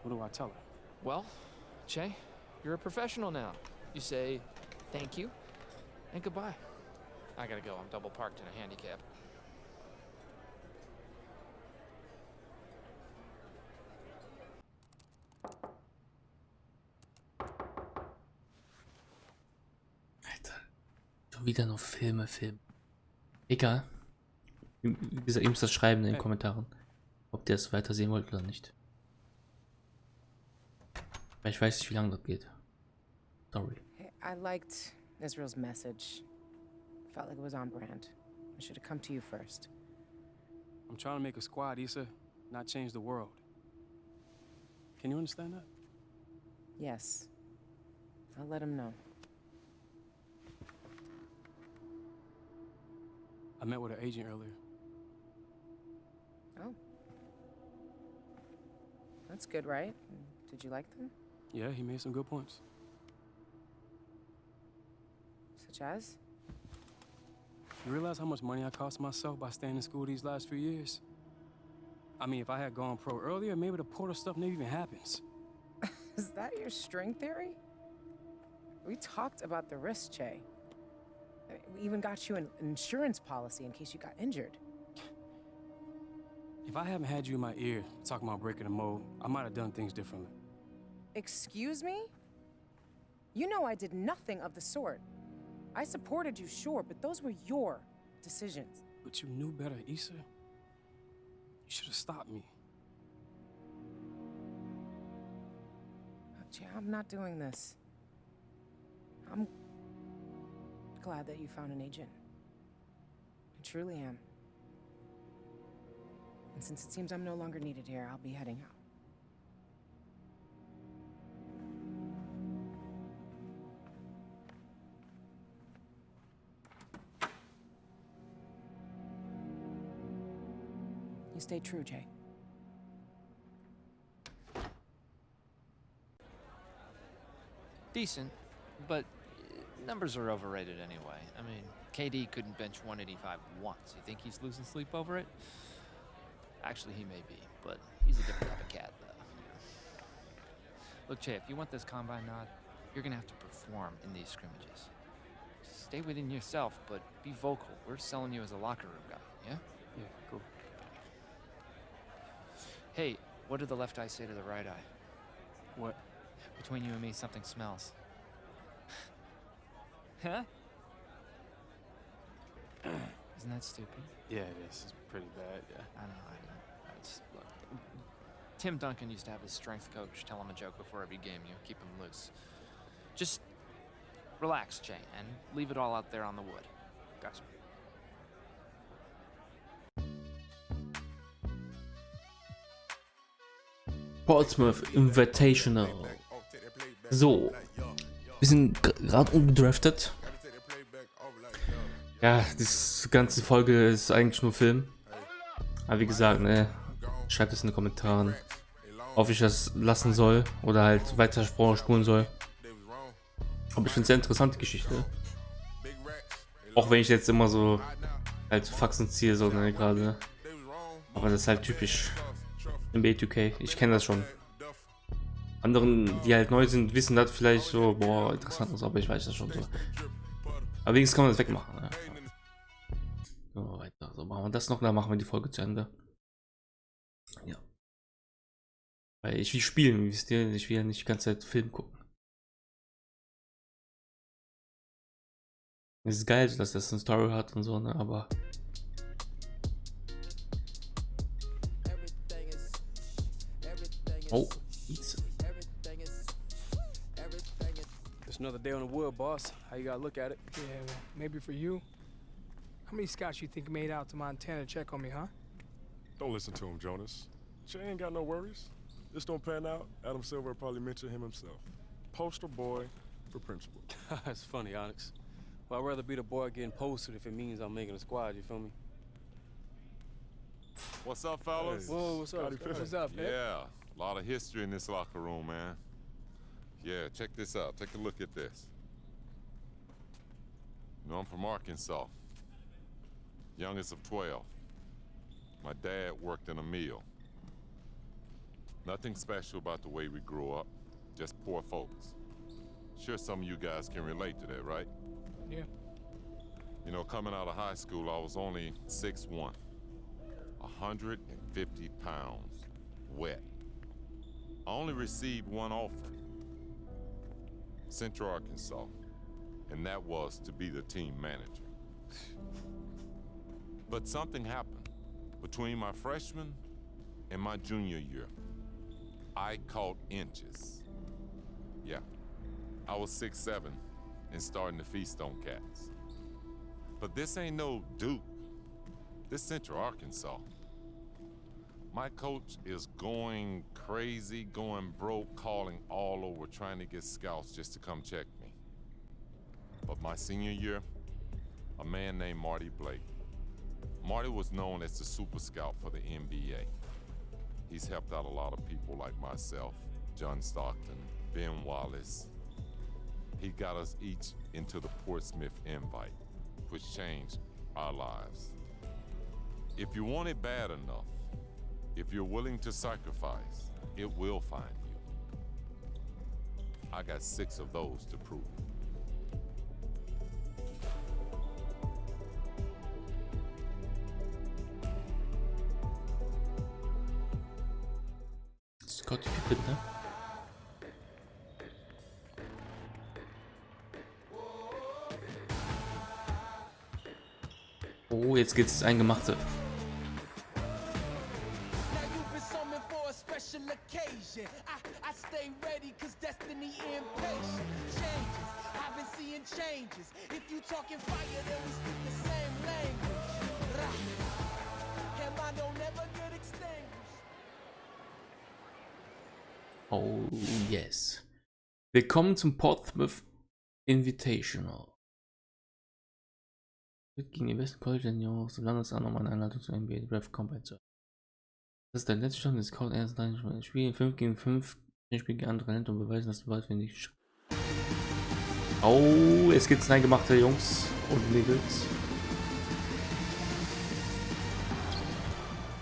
what do I tell her? Well, Che, you're a professional now. You say thank you and goodbye. I gotta go. I'm double parked in a handicap. Alter, schon wieder nur Filme. Egal. Wie gesagt, ihr müsst das schreiben in den Kommentaren, ob ihr es weitersehen wollt oder nicht. Weil ich weiß nicht, wie lange das geht. Sorry. I liked Israel's message. Felt like it was on brand. I should have come to you first. I'm trying to make a squad, Issa, not change the world. Can you understand that? Yes. I'll let him know. I met with her agent earlier. Oh. That's good, right? Did you like them? Yeah, he made some good points. Such as? You realize how much money I cost myself by staying in school these last few years? I mean, if I had gone pro earlier, maybe the Porter stuff never even happens. Is that your string theory? We talked about the risk, Che. We even got you an insurance policy in case you got injured. If I haven't had you in my ear talking about breaking the mold, I might have done things differently. Excuse me? You know I did nothing of the sort. I supported you, sure, but those were your decisions. But you knew better, Issa. You should have stopped me. Che, I'm not doing this. I'm glad that you found an agent. I truly am. And since it seems I'm no longer needed here, I'll be heading out. You stay true, Jay. Decent, but numbers are overrated anyway. I mean, KD couldn't bench 185 once. You think he's losing sleep over it? Actually, he may be, but he's a different type of cat, though. Look, Che, if you want this combine nod, you're gonna have to perform in these scrimmages. Stay within yourself, but be vocal. We're selling you as a locker room guy, yeah? Yeah, cool. Hey, what did the left eye say to the right eye? What? Between you and me, something smells. Huh? Isn't that stupid? Yeah, it is. It's pretty bad, yeah. I know, look. Tim Duncan used to have his strength coach tell him a joke before every game, keep him loose. Just relax, Jay, and leave it all out there on the wood. Gotcha. Portsmouth Invitational. So, wir sind gerade ungedraftet. Ja, die ganze Folge ist eigentlich nur Film. Aber wie gesagt, ne, schreibt es in den Kommentaren, ob ich das lassen soll oder halt weiter spulen soll. Aber ich finde es sehr interessante Geschichte. Auch wenn ich jetzt immer so halt zu Faxen ziehe, so ne, gerade. Aber das ist halt typisch NBA 2K. Ich kenne das schon. Anderen, die halt neu sind, wissen das vielleicht so, boah, interessant ist, aber ich weiß das schon so. Aber wenigstens kann man das wegmachen. Ne? So, weiter. So, machen wir das noch, dann machen wir die Folge zu Ende. Ja. Weil ich will spielen, wisst ihr, ich will ja nicht die ganze Zeit Film gucken. Es ist geil, dass das eine Story hat und so, ne, aber... Oh, It's another day on the wood, boss. How you gotta look at it? Yeah, well, maybe for you. How many scouts you think made out to Montana to check on me, huh? Don't listen to him, Jonas. She ain't got no worries. This don't pan out, Adam Silver will probably mention him himself. Poster boy for principal. That's funny, Onyx. Well, I'd rather be the boy getting posted if it means I'm making a squad, you feel me? What's up, fellas? Hey. Whoa, what's up? What's up, man? Yeah, a lot of history in this locker room, man. Yeah, check this out. Take a look at this. You know, I'm from Arkansas. Youngest of 12. My dad worked in a mill. Nothing special about the way we grew up. Just poor folks. Sure some of you guys can relate to that, right? Yeah. You know, coming out of high school, I was only 6'1". 150 pounds. Wet. I only received one offer. Central Arkansas, and that was to be the team manager. But something happened between my freshman and my junior year. I caught inches. Yeah, I was 6'7" and starting to feast on cats. But this ain't no Duke. This Central Arkansas. My coach is going crazy, going broke, calling all over, trying to get scouts just to come check me. But my senior year, a man named Marty Blake. Marty was known as the super scout for the NBA. He's helped out a lot of people like myself, John Stockton, Ben Wallace. He got us each into the Portsmouth invite, which changed our lives. If you want it bad enough, if you're willing to sacrifice, it will find you. I got 6 of those to prove it. Scotty Pippen, ne? Oh, jetzt geht's ins Eingemachte. Oh yes. Willkommen zum Portsmouth Invitational. Gegen die besten College in Jahr aus dem Landesamt eine Einladung zur NBA Draft Combine zu. Das ist der letzte Stand des Call erst Spiel 5 gegen 5. Spiel gegen andere Länder und beweisen, dass du weißt, wenn ich. Oh, es gibt's eingemachte Jungs und Mädels.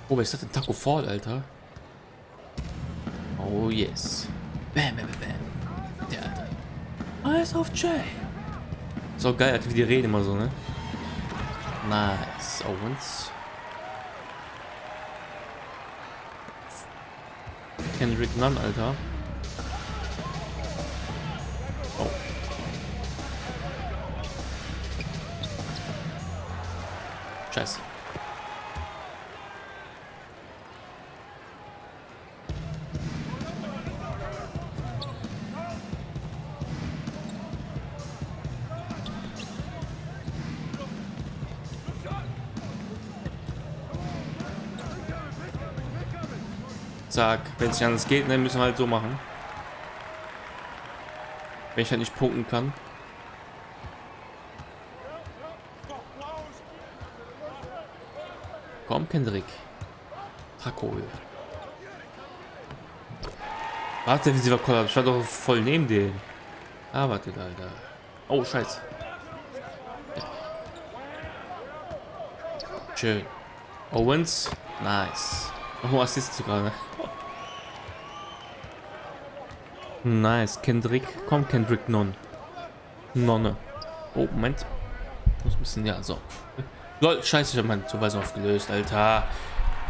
Oh, wer ist das denn? Taco Fall, Alter? Oh yes. Bam, bam, bam. Der Alter. Eyes of Jay. So geil, Alter, wie die reden immer so, ne? Nice. Owens. Kendrick Nunn, Alter. Oh. Scheiße. Zack, wenn es nicht anders geht, dann müssen wir halt so machen. Wenn ich halt nicht punkten kann. Komm, Kendrick. Taco. Warte, wie sie war Kollab. Ich war doch voll neben den. Ah, warte, da. Oh, scheiße. Ja. Schön. Owens. Nice. Oh, Assist gerade. Nice. Kendrick. Komm, Kendrick, Nonne. Oh, Moment. Muss ein bisschen, ja, so. Lol, scheiße, ich hab meinen Zuweisung aufgelöst, Alter.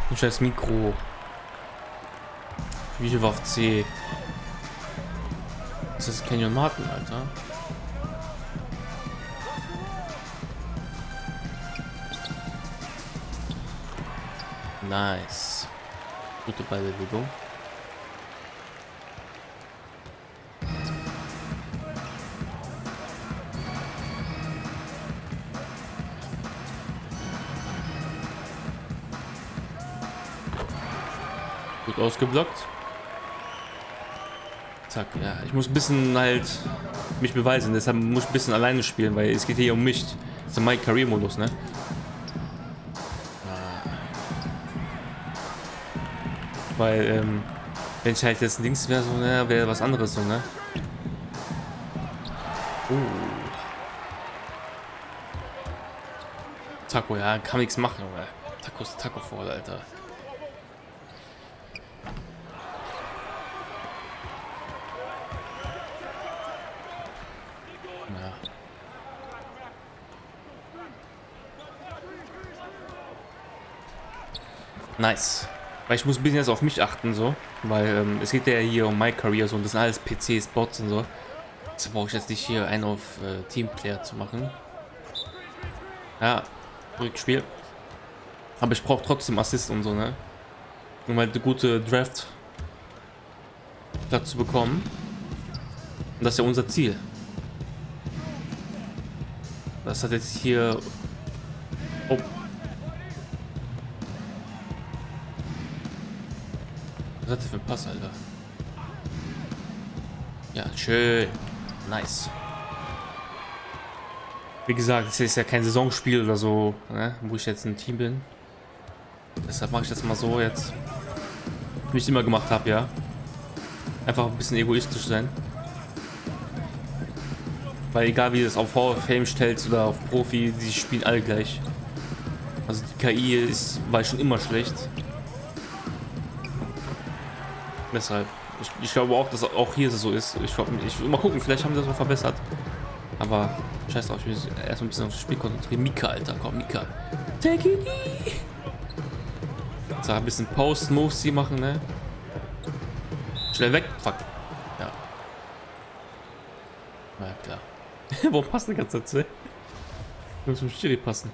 Ein scheiß Mikro. Wie viel war auf C? Das ist Canyon Martin, Alter. Nice. Gute Ballbewegung. Gut ausgeblockt. Zack, ja. Ich muss ein bisschen halt mich beweisen. Deshalb muss ich ein bisschen alleine spielen, weil es geht hier um mich. Das ist der My Career Modus, ne? Weil, wenn ich halt jetzt links wäre, so, ne, wäre was anderes, so, ne? Taco, ja, kann nichts machen, Junge. Taco ist Taco voll, Alter. Ja. Nice. Weil ich muss ein bisschen jetzt auf mich achten, so. Weil es geht ja hier um My Career, so. Und das sind alles PCs, Bots und so. Deshalb brauche ich jetzt nicht hier einen auf Teamplayer zu machen. Ja, Rückspiel. Aber ich brauche trotzdem Assist und so, ne? Um halt eine gute Draft Platz zu bekommen. Und das ist ja unser Ziel. Das hat jetzt hier... Oh. Was hat der für ein Pass, Alter? Ja, schön. Nice. Wie gesagt, es ist ja kein Saisonspiel oder so, ne? Wo ich jetzt ein Team bin. Deshalb mache ich das mal so jetzt. Wie ich immer gemacht habe, ja. Einfach ein bisschen egoistisch sein. Weil egal wie du es auf Hall of Fame stellst oder auf Profi, die spielen alle gleich. Also die KI war schon immer schlecht. Deshalb. Ich glaube auch, dass auch hier so ist. Ich will mal gucken, vielleicht haben sie das noch verbessert. Aber scheiß drauf, ich will erst ein bisschen aufs Spiel konzentrieren. Mika, Alter, komm, Mika. Take it easy. So, ein bisschen Post-Moves hier machen, ne? Schnell weg. Fuck. Ja. Na ja, klar. Wo passt die ganze Zeit? Muss zum Schiri passen.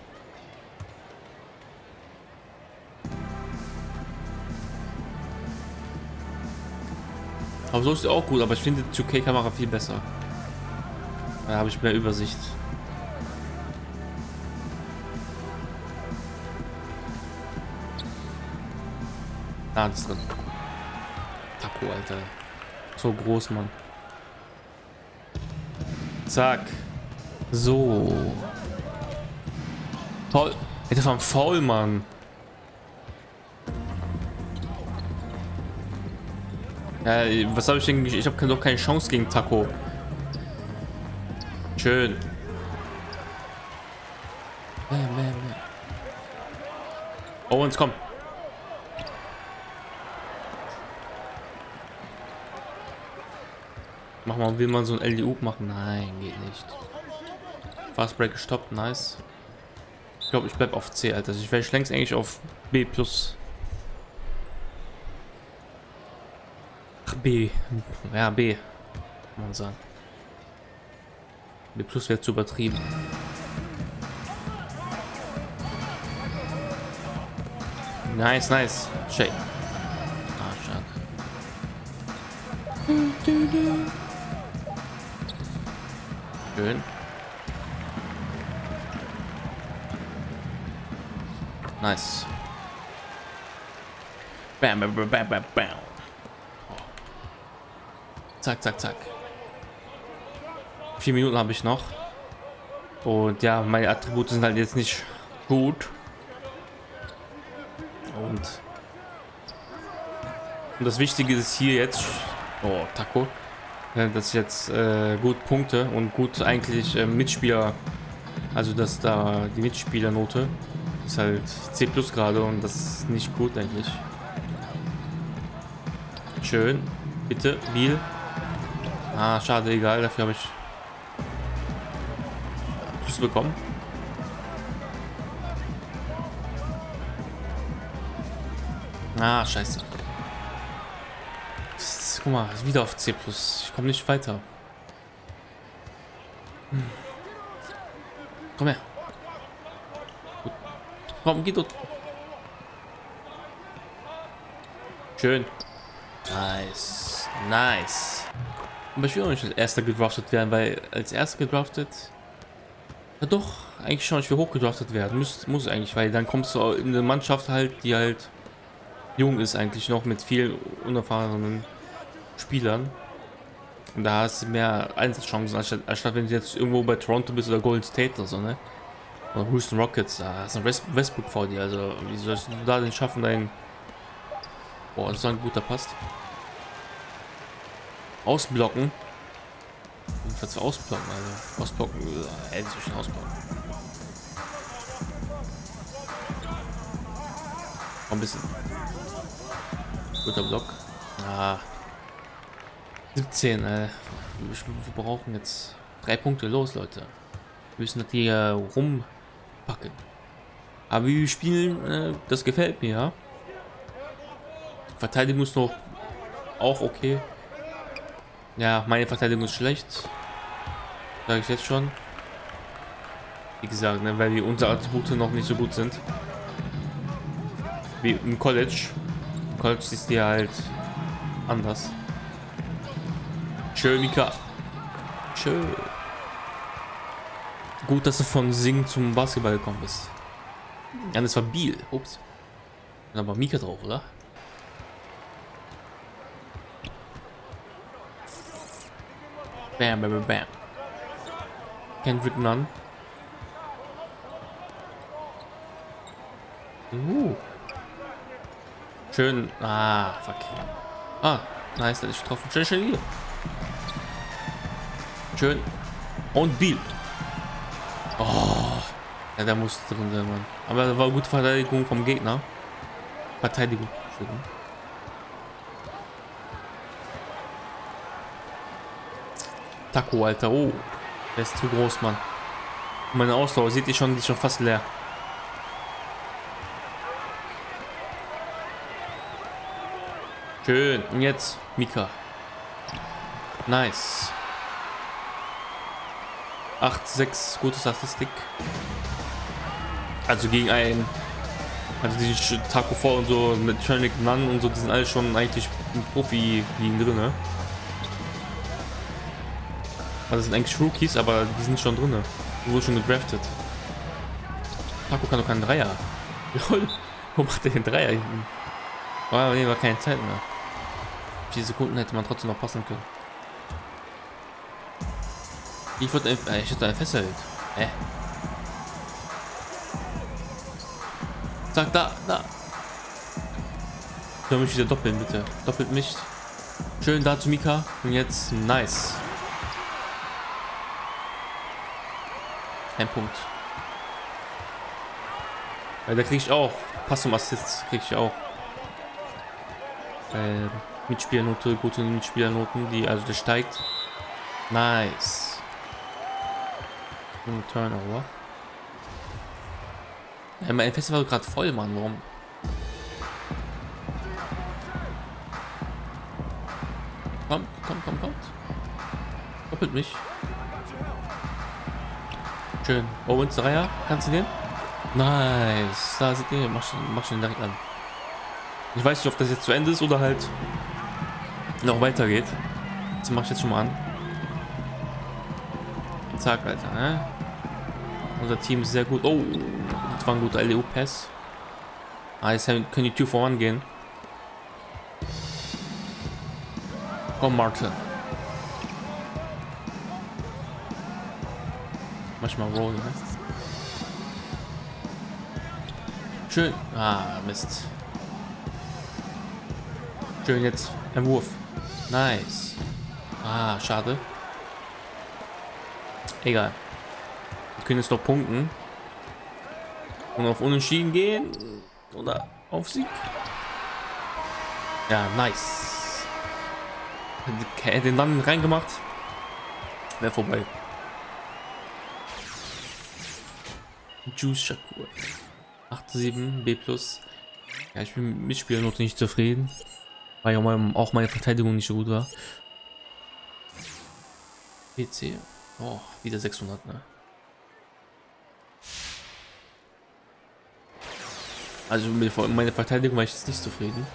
Aber so ist es auch gut, aber ich finde die 2K-Kamera viel besser. Da habe ich mehr Übersicht. Ah, das ist drin. Taco, Alter. So groß, Mann. Zack. So. Foul. Ey, das war ein Foul, Mann. Ja, was habe ich denn? Ich habe doch keine Chance gegen Taco. Schön. Oh, und komm. Will man so ein LDU machen? Nein, geht nicht. Fast Break gestoppt, nice. Ich glaube, ich bleib auf C, Alter. Ich wäre längst eigentlich auf B+. Ach, B. Ja, B. Kann man sagen. B+ wäre zu übertrieben. Nice, nice. Shake. Ah, stark. Schön. Nice. Bam, bam, bam, bam, bam. Zack, zack, zack. 4 Minuten habe ich noch. Und ja, meine Attribute sind halt jetzt nicht gut. Und das Wichtige ist hier jetzt, oh, Taco, dass ich jetzt gut Punkte und gut eigentlich Mitspieler, also dass da die Mitspielernote ist halt C+ gerade und das ist nicht gut eigentlich. Schön, bitte, Biel. Ah, schade, egal, dafür habe ich Plus bekommen. Ah, scheiße. Guck mal, wieder auf C+. Ich komme nicht weiter. Komm her. Gut. Komm, geh dort. Schön. Nice. Nice. Aber ich will auch nicht als erster gedraftet werden, weil als erster gedraftet... Ja doch, eigentlich schon, ich will hochgedraftet werden. Muss eigentlich, weil dann kommst du in eine Mannschaft halt, die halt jung ist eigentlich noch mit vielen unerfahrenen Spielern. Und da hast du mehr Einsatzchancen, anstatt wenn du jetzt irgendwo bei Toronto bist oder Golden State oder so, ne? Oder Houston Rockets, da hast du ein Westbrook vor dir. Also wie sollst du da denn schaffen, deinen... Boah, das ist ein guter Pass. Ausblocken. Jedenfalls ausblocken, also. Ausblocken, hätte ich schon ausblocken. Ein bisschen. Guter Block. Ah. 17, wir brauchen jetzt 3 Punkte los, Leute. Wir müssen das hier rumpacken. Aber wie wir spielen, das gefällt mir, ja. Verteidigung ist noch auch okay. Ja, meine Verteidigung ist schlecht. Sage ich jetzt schon. Wie gesagt, ne, weil unsere Attribute noch nicht so gut sind. Wie im College. Im College ist die halt anders. Schön, Mika. Schön. Gut, dass du von Singen zum Basketball gekommen bist. Ja, das war Biel. Ups. Da war Mika drauf, oder? Bam, bam, bam. Kendrick Nunn. Schön. Ah, fuck. Ah, nice, da ist getroffen. Schön, schön hier. Schön. Und Biel. Oh. Ja, der muss drin sein, Mann. Aber da war gute Verteidigung vom Gegner. Verteidigung. Entschuldigung. Taco, Alter. Oh. Der ist zu groß, Mann. Meine Ausdauer, seht ihr schon, die ist schon fast leer. Schön. Und jetzt Mika. Nice. 8-6, gute Statistik. Also gegen einen. Also die Taco vor und so, mit Kendrick Nunn und so, die sind alle schon eigentlich im Profi-Ligen drin. Ne? Also das sind eigentlich Rookies, aber die sind schon drin. Die wurden schon gedraftet. Taco kann doch keinen Dreier. Wo macht der den Dreier hinten? Oh, nee, war keine Zeit mehr. 4 Sekunden hätte man trotzdem noch passen können. Ich hätte einen festhält. Hä? Sag da. Ich soll mich wieder doppeln, bitte. Doppelt mich. Schön da zu Mika. Und jetzt nice. Ein Punkt. Weil da kriege ich auch. Pass zum Assist kriege ich auch. Mitspielernote, gute Mitspielernoten, die also der steigt. Nice. Turnover. Ja, mein Festival gerade voll, Mann. Warum? Kommt. Doppelt mich. Schön. Owens Dreier. Kannst du den? Nice. Da seht ihr. Mach schon direkt an. Ich weiß nicht, ob das jetzt zu Ende ist oder halt noch weitergeht. Das mach ich jetzt schon mal an. Zack, Alter. Ne? Unser Team ist sehr gut. Oh, das war ein guter LEU-Pass. Ah, jetzt können die 2 for 1 gehen. Komm, Martin. Manchmal rollen, ne? Schön. Ah, Mist. Schön jetzt. Ein Wurf. Nice. Ah, schade. Egal. Wir können jetzt noch punkten. Und auf Unentschieden gehen. Oder auf Sieg. Ja, nice. Hätte den dann reingemacht. Wäre vorbei. Juice Shakur. 8,7 B+. Ja, ich bin mit Mitspielernote nicht zufrieden. Weil ja auch meine Verteidigung nicht so gut war. PC. Oh, wieder 600, ne? Also mit meiner Verteidigung war ich jetzt nicht zufrieden.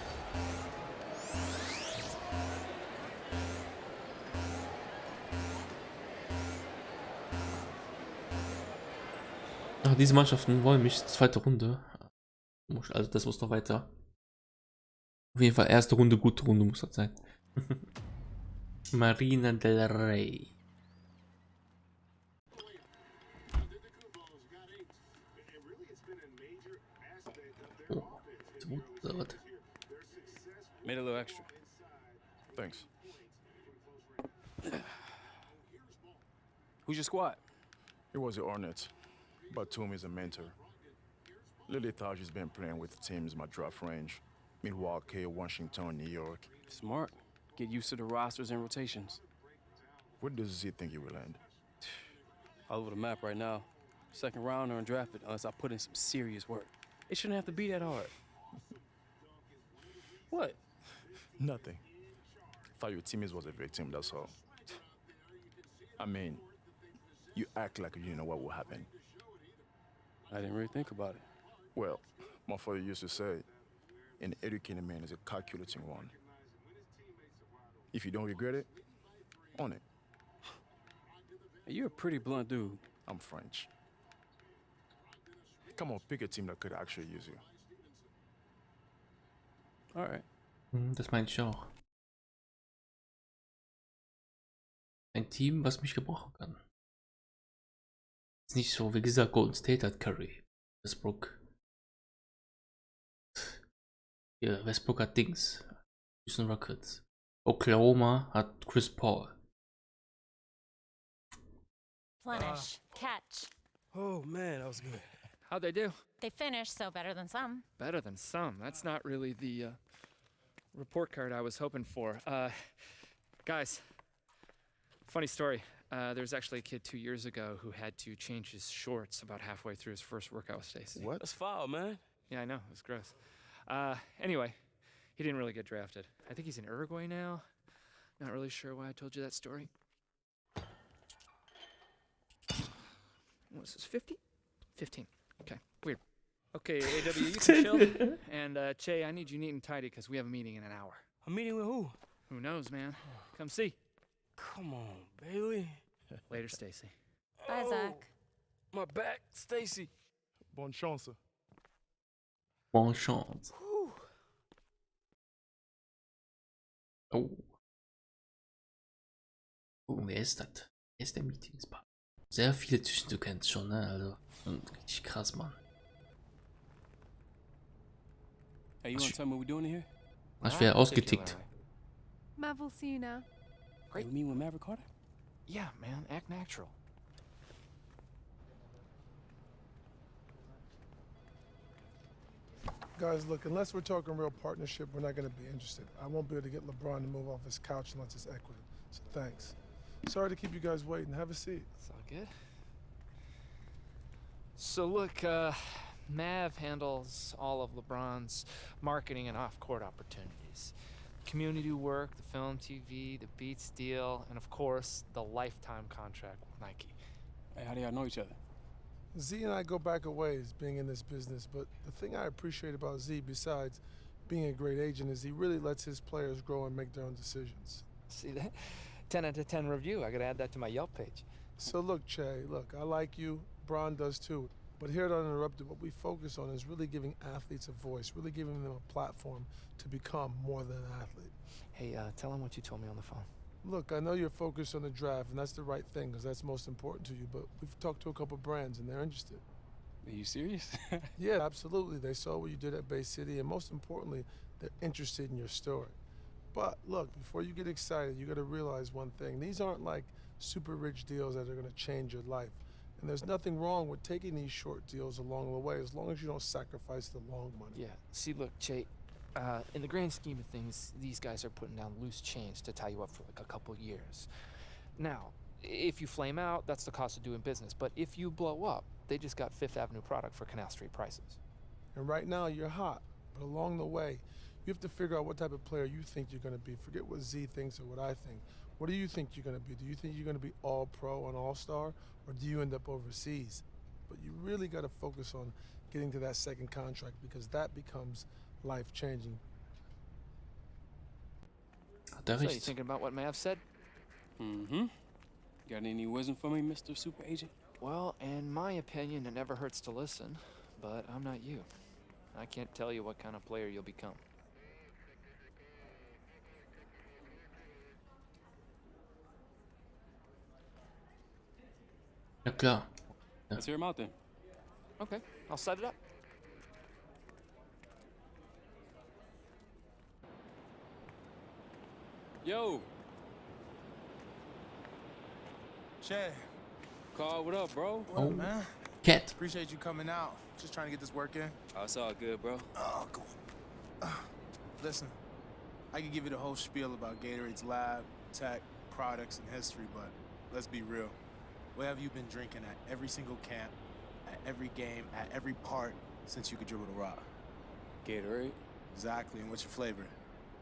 Ach, diese Mannschaften wollen mich zweite Runde. Also das muss noch weiter. Auf jeden Fall erste Runde, gute Runde muss das sein. Marina del Rey. Oh, made a little extra. Thanks. Who's your squad? It was the Hornets. Batum is a mentor. Lily thought she's been playing with teams in my draft range. Milwaukee, Washington, New York. Smart. Get used to the rosters and rotations. Where does he think he will end? All over the map right now. Second round or undrafted unless I put in some serious work. It shouldn't have to be that hard. What? Nothing. Thought your teammates was a victim, that's all. I mean, you act like you know what will happen. I didn't really think about it. Well, my father used to say, an educated man is a calculating one. If you don't regret it, own it. Hey, you're a pretty blunt dude. I'm French. Come on, pick a team that could actually use you. All right. Das meinte ich auch. Ein Team, was mich gebrauchen kann. Ist nicht so, wie gesagt, Golden State hat Curry. Westbrook. Ja, Westbrook hat Dings. Houston Rockets. Oklahoma hat Chris Paul. Plenish. Catch. Oh, man, that was good. How'd they do? They finished, so better than some. Better than some. That's not really the report card I was hoping for. Guys, funny story. There was actually a kid 2 years ago who had to change his shorts about halfway through his first workout with Stacy. What? That's foul, man. Yeah, I know. It was gross. Anyway, he didn't really get drafted. I think he's in Uruguay now. Not really sure why I told you that story. What is this, 50? 15. Okay, weird. Okay, AW, you can chill. And Che, I need you neat and tidy because we have a meeting in an hour. A meeting with who? Who knows, man? Come see. Come on, Bailey. Later, Stacy. Bye, Zach. My back, Stacy. Bonne chance. Bonne chance. Oh. Oh, wer ist das? Wer ist der Meetingspartner? Sehr viele Zwischensequenzen schon, ne? Also, richtig krass, Mann. Hey, you want to tell me what we're doing here? Ich wäre ausgetickt. Mav will see you now. Hey, you mean with Maverick Carter? Yeah, man, act natural. Guys, look, unless we're talking real partnership, we're not going to be interested. I won't be able to get LeBron to move off his couch unless it's equity. So thanks. Sorry to keep you guys waiting. Have a seat. It's all good. So look, Mav handles all of LeBron's marketing and off-court opportunities. Community work, the film, TV, the Beats deal, and of course, the lifetime contract with Nike. Hey, how do y'all know each other? Z and I go back a ways being in this business, but the thing I appreciate about Z, besides being a great agent, is he really lets his players grow and make their own decisions. See that? 10 out of 10 review. I gotta add that to my Yelp page. So look, Che, look, I like you, Bron does too, but here at Uninterrupted, what we focus on is really giving athletes a voice, really giving them a platform to become more than an athlete. Hey, tell him what you told me on the phone. Look, I know you're focused on the draft, and that's the right thing, because that's most important to you, but we've talked to a couple brands, and they're interested. Are you serious? Yeah, absolutely. They saw what you did at Bay City, and most importantly, they're interested in your story. But look, before you get excited, you got to realize one thing. These aren't like super rich deals that are going to change your life. And there's nothing wrong with taking these short deals along the way, as long as you don't sacrifice the long money. Yeah, see, look, Che, in the grand scheme of things, these guys are putting down loose chains to tie you up for like a couple years. Now, if you flame out, that's the cost of doing business. But if you blow up, they just got Fifth Avenue product for Canal Street prices. And right now, you're hot. But along the way, you have to figure out what type of player you think you're going to be. Forget what Z thinks or what I think. What do you think you're going to be? Do you think you're going to be all-pro and all-star? Or do you end up overseas? But you really got to focus on getting to that second contract, because that becomes life-changing. So you thinking about what Mav said? Mm-hmm. Got any wisdom for me, Mr. Super Agent? Well, in my opinion, it never hurts to listen, but I'm not you. I can't tell you what kind of player you'll become. Ja, klar. Let's hear him out then. Okay, I'll set it up. Yo. Che. Carl, what up, bro? What up, man? Cat. Appreciate you coming out. Just trying to get this work in. Oh, it's all good, bro. Oh, cool. Listen, I could give you the whole spiel about Gatorade's lab, tech, products, and history, but let's be real. What have you been drinking at every single camp, at every game, at every part since you could dribble the rock? Gatorade. Exactly, and what's your flavor?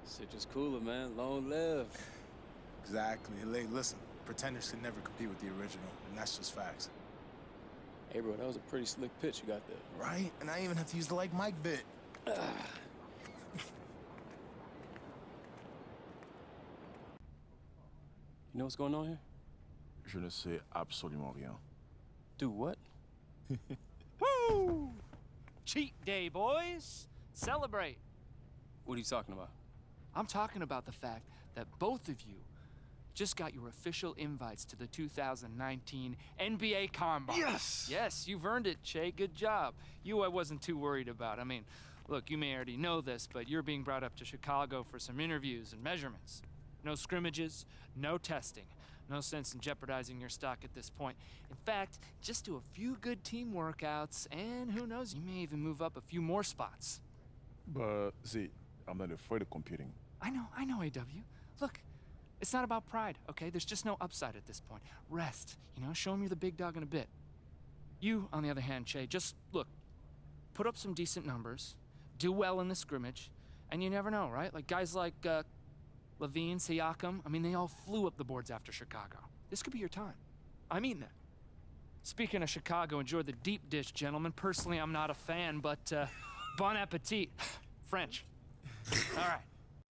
Citrus cooler, man. Long live. Exactly. Hey, listen, pretenders can never compete with the original, and that's just facts. Hey, bro, that was a pretty slick pitch you got there. Right? And I didn't even have to use the like Mike bit. You know what's going on here? Je ne sais absolument rien. Do what? Woo! Cheat day, boys! Celebrate! What are you talking about? I'm talking about the fact that both of you just got your official invites to the 2019 NBA Combine. Yes! Yes, you've earned it, Che. Good job. You I wasn't too worried about. I mean, look, you may already know this, but you're being brought up to Chicago for some interviews and measurements. No scrimmages, no testing. No sense in jeopardizing your stock at this point. In fact, just do a few good team workouts, and who knows, you may even move up a few more spots. But, see, I'm not afraid of competing. I know, AW. Look, it's not about pride, okay? There's just no upside at this point. Rest, you know, show 'em you're the big dog in a bit. You, on the other hand, Che, just, look, put up some decent numbers, do well in the scrimmage, and you never know, right? Like guys like, Levine, Siakam, I mean, they all flew up the boards after Chicago. This could be your time. I mean that. Speaking of Chicago, enjoy the deep dish, gentlemen. Personally, I'm not a fan, but bon appetit. French. All right.